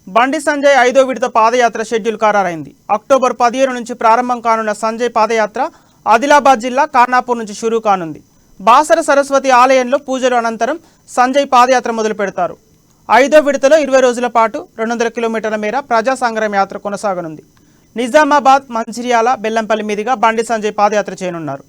బండి సంజయ్ 5వ విడత పాదయాత్ర schedule ఖరారైంది. October 15 నుంచి ప్రారంభం కానున్న సంజయ్ పాదయాత్ర ఆదిలాబాద్ జిల్లా ఖానాపూర్ నుంచి షురూ కానుంది. బాసర సరస్వతి ఆలయంలో పూజలు అనంతరం సంజయ్ పాదయాత్ర మొదలు పెడతారు. 5వ విడతలో 20 రోజుల పాటు 200 కిలోమీటర్ల మేర ప్రజా సంగ్రామ యాత్ర కొనసాగనుంది. నిజామాబాద్, మంచిర్యాల, బెల్లంపల్లి మీదుగా బండి సంజయ్ పాదయాత్ర చేయనున్నారు.